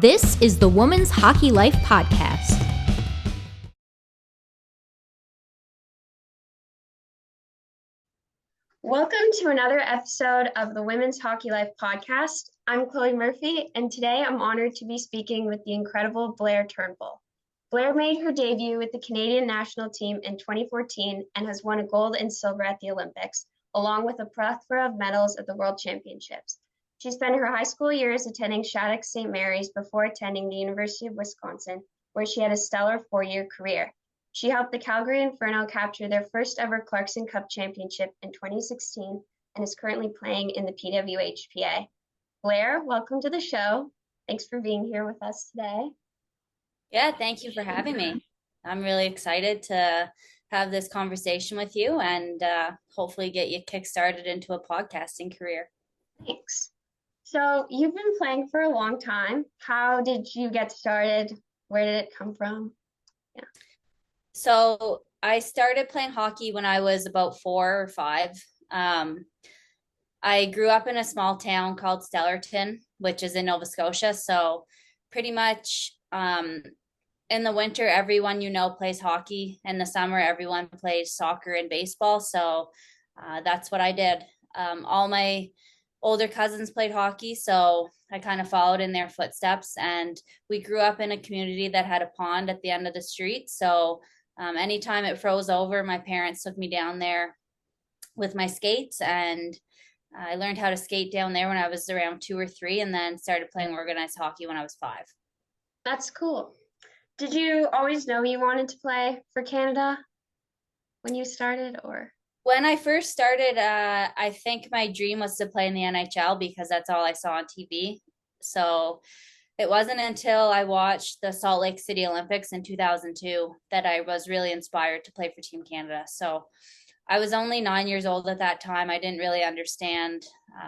This is the Women's Hockey Life Podcast. Welcome to another episode of the Women's Hockey Life Podcast. I'm Chloe Murphy, and today I'm honored to be speaking with the incredible Blayre Turnbull. Blayre made her debut with the Canadian national team in 2014 and has won a gold and silver at the Olympics, along with a plethora of medals at the World Championships. She spent her high school years attending Shattuck St. Mary's before attending the University of Wisconsin, where she had a stellar four-year career. She helped the Calgary Inferno capture their first ever Clarkson Cup championship in 2016 and is currently playing in the PWHPA. Blayre, welcome to the show. Thanks for being here with us today. Yeah, thank you for having me. I'm really excited to have this conversation with you and hopefully get you kickstarted into a podcasting career. Thanks. So you've been playing for a long time. How did you get started? Where did it come from? Yeah. So I started playing hockey when I was about 4 or 5. I grew up in a small town called Stellarton, which is in Nova Scotia. So pretty much in the winter, everyone plays hockey. In the summer, everyone plays soccer and baseball. So that's what I did. All my older cousins played hockey, so I kind of followed in their footsteps. And we grew up in a community that had a pond at the end of the street. So anytime it froze over, my parents took me down there with my skates, and I learned how to skate down there when I was around 2 or 3, and then started playing organized hockey when I was 5. That's cool. Did you always know you wanted to play for Canada when you started, or? When I first started, I think my dream was to play in the NHL because that's all I saw on TV. So it wasn't until I watched the Salt Lake City Olympics in 2002 that I was really inspired to play for Team Canada. So I was only 9 years old at that time. I didn't really understand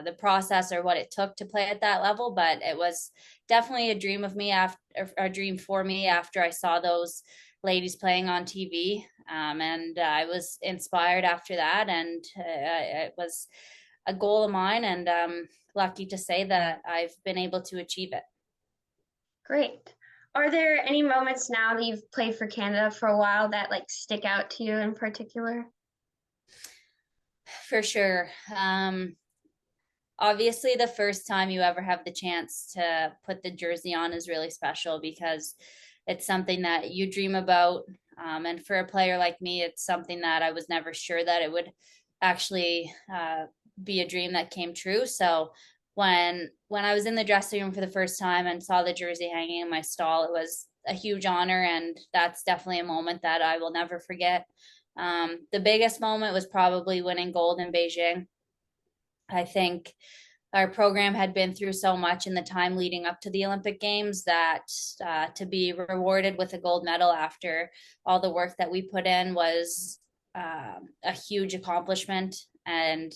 the process or what it took to play at that level, but it was definitely a dream for me after I saw those ladies playing on TV. And I was inspired after that, and it was a goal of mine, and I'm lucky to say that I've been able to achieve it. Great. Are there any moments now that you've played for Canada for a while that stick out to you in particular? For sure. Obviously, the first time you ever have the chance to put the jersey on is really special because it's something that you dream about. And for a player like me, it's something that I was never sure that it would actually be a dream that came true. So when I was in the dressing room for the first time and saw the jersey hanging in my stall, it was a huge honor, and that's definitely a moment that I will never forget. The biggest moment was probably winning gold in Beijing. I think our program had been through so much in the time leading up to the Olympic Games that to be rewarded with a gold medal after all the work that we put in was a huge accomplishment. And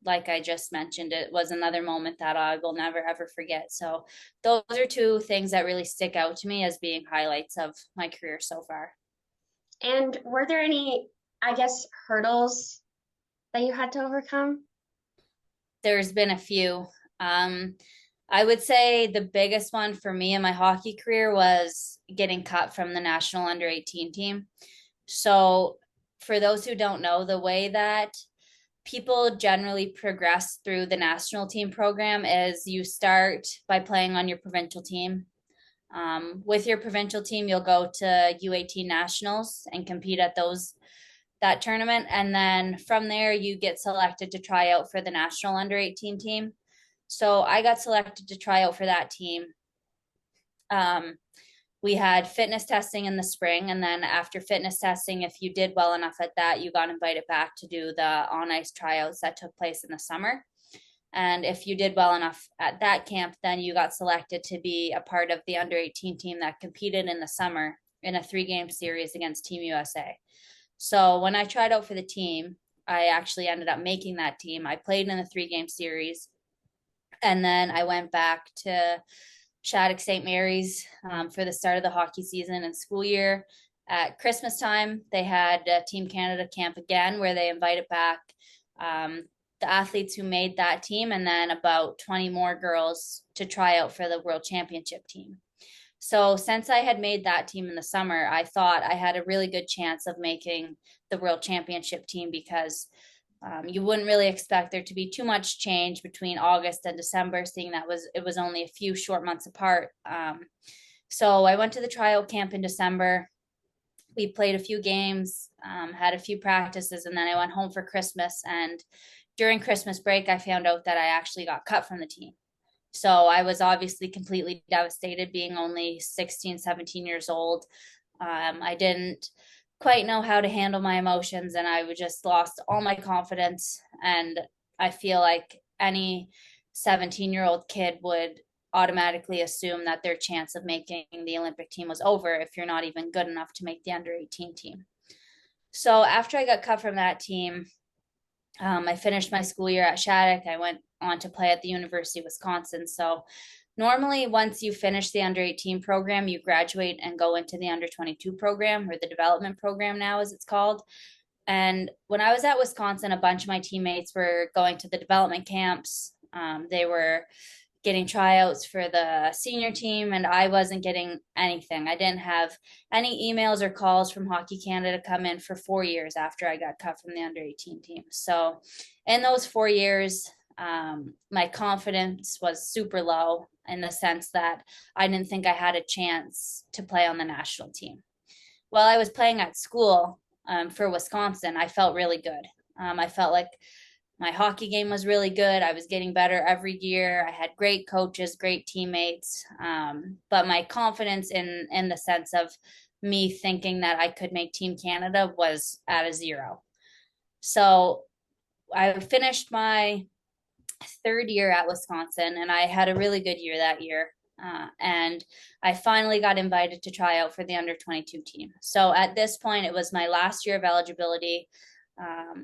like I just mentioned, it was another moment that I will never, ever forget. So those are two things that really stick out to me as being highlights of my career so far. And were there any, hurdles that you had to overcome? There's been a few. I would say the biggest one for me in my hockey career was getting cut from the national under-18 team. So for those who don't know, the way that people generally progress through the national team program is you start by playing on your provincial team. With your provincial team, you'll go to U18 nationals and compete at that tournament, and then from there you get selected to try out for the national under-18 team. So I got selected to try out for that team. We had fitness testing in the spring, and then after fitness testing, if you did well enough at that, you got invited back to do the on-ice tryouts that took place in the summer. And if you did well enough at that camp, then you got selected to be a part of the under-18 team that competed in the summer in a 3-game series against Team USA. So when I tried out for the team, I actually ended up making that team. I played in the 3-game series, and then I went back to Shattuck St. Mary's for the start of the hockey season and school year. At Christmas time, they had a Team Canada camp again where they invited back the athletes who made that team and then about 20 more girls to try out for the World Championship team. So since I had made that team in the summer, I thought I had a really good chance of making the World Championship team because you wouldn't really expect there to be too much change between August and December, seeing that it was only a few short months apart. So I went to the tryout camp in December. We played a few games, had a few practices, and then I went home for Christmas. And during Christmas break, I found out that I actually got cut from the team. So I was obviously completely devastated, being only 16, 17 years old. I didn't quite know how to handle my emotions, and I just lost all my confidence. And I feel like any 17-year-old kid would automatically assume that their chance of making the Olympic team was over if you're not even good enough to make the under 18 team. So after I got cut from that team, I finished my school year at Shattuck. I went on to play at the University of Wisconsin. So normally once you finish the under 18 program, you graduate and go into the under 22 program, or the development program now as it's called. And when I was at Wisconsin, a bunch of my teammates were going to the development camps. They were getting tryouts for the senior team, and I wasn't getting anything. I didn't have any emails or calls from Hockey Canada come in for 4 years after I got cut from the under 18 team. So in those 4 years, my confidence was super low, in the sense that I didn't think I had a chance to play on the national team. While I was playing at school, for Wisconsin, I felt really good. I felt like my hockey game was really good. I was getting better every year. I had great coaches, great teammates. But my confidence in the sense of me thinking that I could make Team Canada was at a zero. So I finished my third year at Wisconsin, and I had a really good year that year. And I finally got invited to try out for the under 22 team. So at this point, it was my last year of eligibility.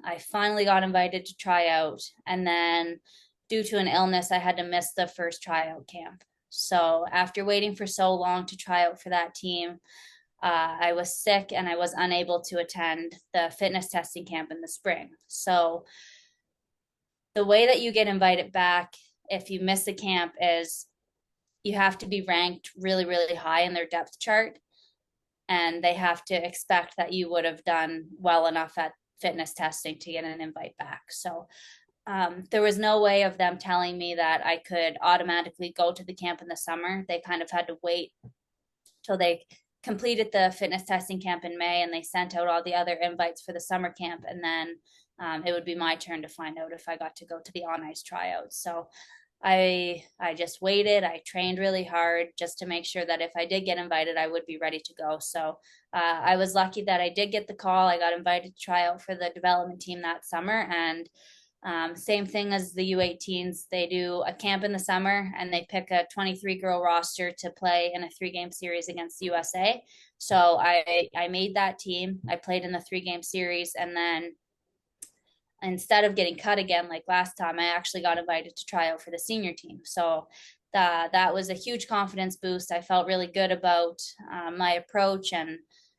I finally got invited to try out, and then due to an illness, I had to miss the first tryout camp. So after waiting for so long to try out for that team, I was sick and I was unable to attend the fitness testing camp in the spring. So the way that you get invited back if you miss the camp is you have to be ranked really, really high in their depth chart, and they have to expect that you would have done well enough at fitness testing to get an invite back. So there was no way of them telling me that I could automatically go to the camp in the summer. They kind of had to wait till they completed the fitness testing camp in May, and they sent out all the other invites for the summer camp. And then it would be my turn to find out if I got to go to the on-ice tryouts. So I just waited. I trained really hard just to make sure that if I did get invited, I would be ready to go. So I was lucky that I did get the call. I got invited to try out for the development team that summer. And same thing as the U18s. They do a camp in the summer, and they pick a 23-girl roster to play in a 3-game series against the USA. So I made that team. I played in the 3-game series, and then instead of getting cut again like last time, I actually got invited to try out for the senior team. So that was a huge confidence boost. I felt really good about my approach, and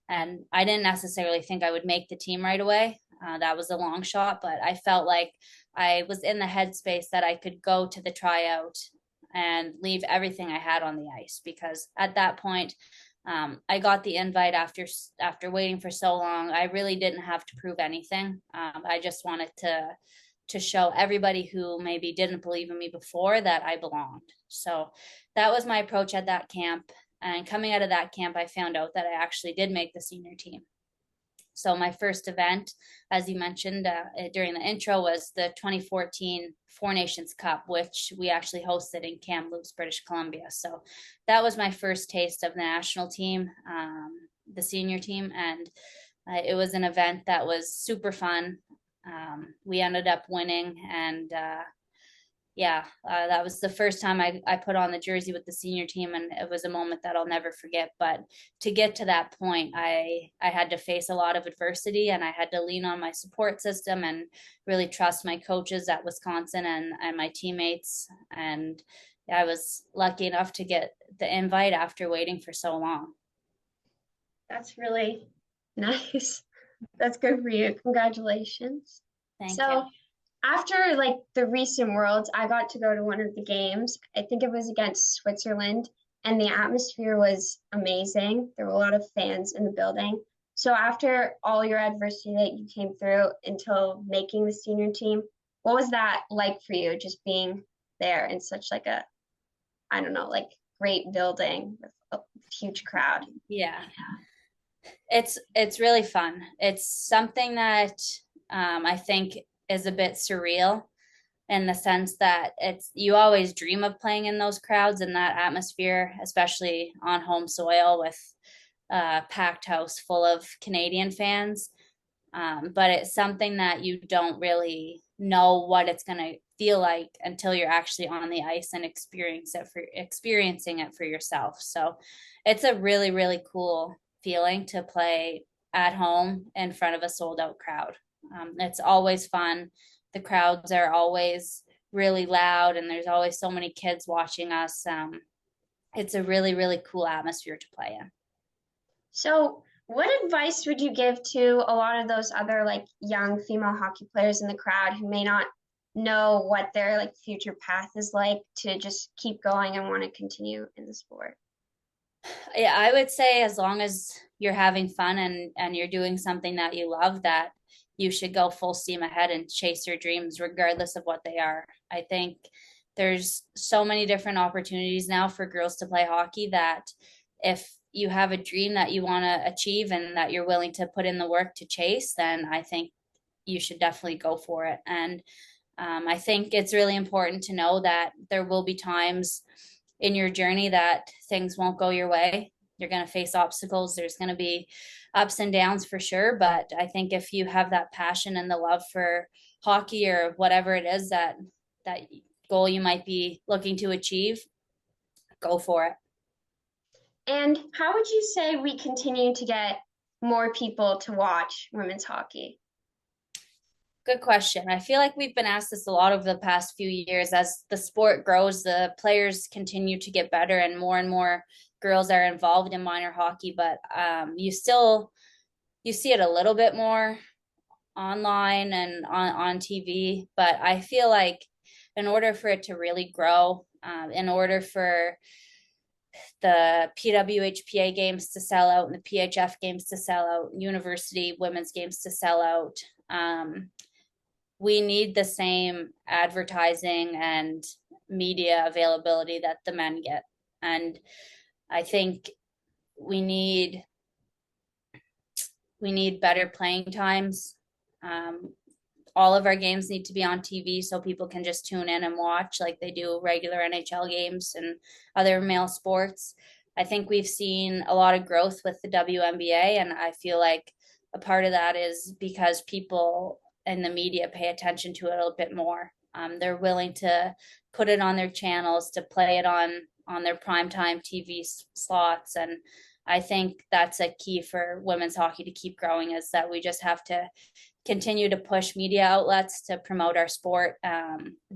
I didn't necessarily think I would make the team right away. That was a long shot, but I felt like I was in the headspace that I could go to the tryout and leave everything I had on the ice, because at that point, I got the invite after waiting for so long. I really didn't have to prove anything. I just wanted to show everybody who maybe didn't believe in me before that I belonged. So that was my approach at that camp. And coming out of that camp, I found out that I actually did make the senior team. So my first event, as you mentioned during the intro, was the 2014 Four Nations Cup, which we actually hosted in Kamloops, British Columbia. So that was my first taste of the national team, the senior team, and it was an event that was super fun. We ended up winning, and that was the first time I put on the jersey with the senior team, and it was a moment that I'll never forget. But to get to that point, I had to face a lot of adversity, and I had to lean on my support system and really trust my coaches at Wisconsin and my teammates. And I was lucky enough to get the invite after waiting for so long. That's really nice. That's good for you. Congratulations. Thank you. After the recent Worlds, I got to go to one of the games. I think it was against Switzerland, and the atmosphere was amazing. There were a lot of fans in the building. So after all your adversity that you came through until making the senior team, what was that like for you, just being there in such like a, I don't know, like great building with a huge crowd? Yeah, it's really fun. It's something that I think is a bit surreal in the sense that it's you always dream of playing in those crowds and that atmosphere, especially on home soil with a packed house full of Canadian fans. But it's something that you don't really know what it's going to feel like until you're actually on the ice and experiencing it for yourself. So it's a really, really cool feeling to play at home in front of a sold out crowd. It's always fun. The crowds are always really loud and there's always so many kids watching us. It's a really, really cool atmosphere to play in. So, what advice would you give to a lot of those other like young female hockey players in the crowd who may not know what their like future path is like to just keep going and want to continue in the sport? Yeah, I would say as long as you're having fun and you're doing something that you love, that you should go full steam ahead and chase your dreams regardless of what they are. I think there's so many different opportunities now for girls to play hockey that if you have a dream that you want to achieve and that you're willing to put in the work to chase, then I think you should definitely go for it. And I think it's really important to know that there will be times in your journey that things won't go your way. You're going to face obstacles. There's going to be ups and downs for sure. But I think if you have that passion and the love for hockey or whatever it is that goal you might be looking to achieve, go for it. And how would you say we continue to get more people to watch women's hockey? Good question. I feel like we've been asked this a lot over the past few years. As the sport grows, the players continue to get better and more girls are involved in minor hockey, but you see it a little bit more online and on TV. But I feel like in order for it to really grow, in order for the PWHPA games to sell out and the PHF games to sell out, university women's games to sell out, we need the same advertising and media availability that the men get. And I think we need better playing times. All of our games need to be on TV so people can just tune in and watch like they do regular NHL games and other male sports. I think we've seen a lot of growth with the WNBA, and I feel like a part of that is because people in the media pay attention to it a little bit more. They're willing to put it on their channels, to play it on their primetime TV slots. And I think that's a key for women's hockey to keep growing, is that we just have to continue to push media outlets to promote our sport.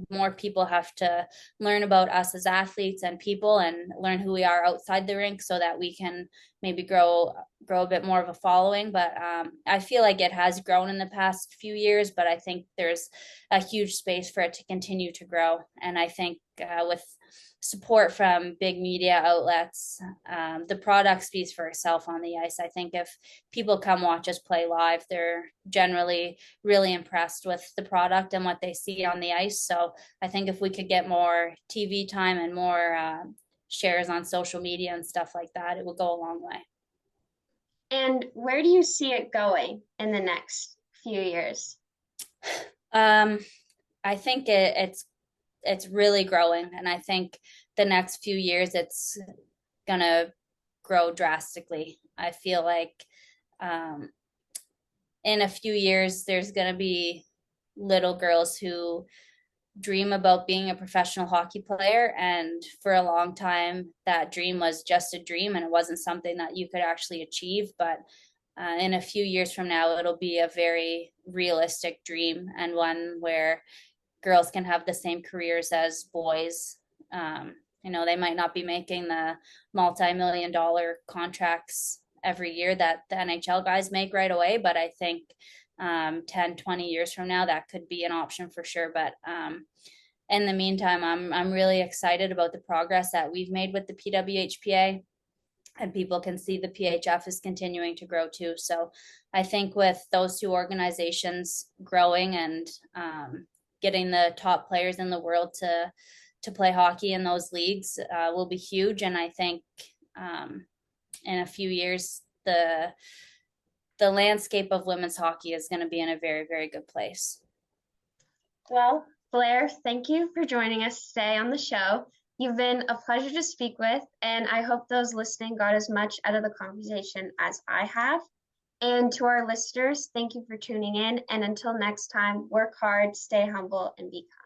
More people have to learn about us as athletes and people and learn who we are outside the rink so that we can maybe grow a bit more of a following. But I feel like it has grown in the past few years, but I think there's a huge space for it to continue to grow. And I think with support from big media outlets, the product speaks for itself on the ice. I think if people come watch us play live, they're generally really impressed with the product and what they see on the ice. So I think if we could get more TV time and more shares on social media and stuff like that, it would go a long way. And where do you see it going in the next few years? I think it's really growing, and I think the next few years it's gonna grow drastically. I feel like in a few years there's gonna be little girls who dream about being a professional hockey player, and for a long time that dream was just a dream and it wasn't something that you could actually achieve. But in a few years from now it'll be a very realistic dream, and one where girls can have the same careers as boys. They might not be making the multi-million-dollar contracts every year that the NHL guys make right away, but I think 10, 20 years from now, that could be an option for sure. But in the meantime, I'm really excited about the progress that we've made with the PWHPA, and people can see the PHF is continuing to grow too. So I think with those two organizations growing and getting the top players in the world to play hockey in those leagues will be huge. And I think in a few years, the landscape of women's hockey is going to be in a very, very good place. Well, Blayre, thank you for joining us today on the show. You've been a pleasure to speak with, and I hope those listening got as much out of the conversation as I have. And to our listeners, thank you for tuning in. And until next time, work hard, stay humble, and be kind.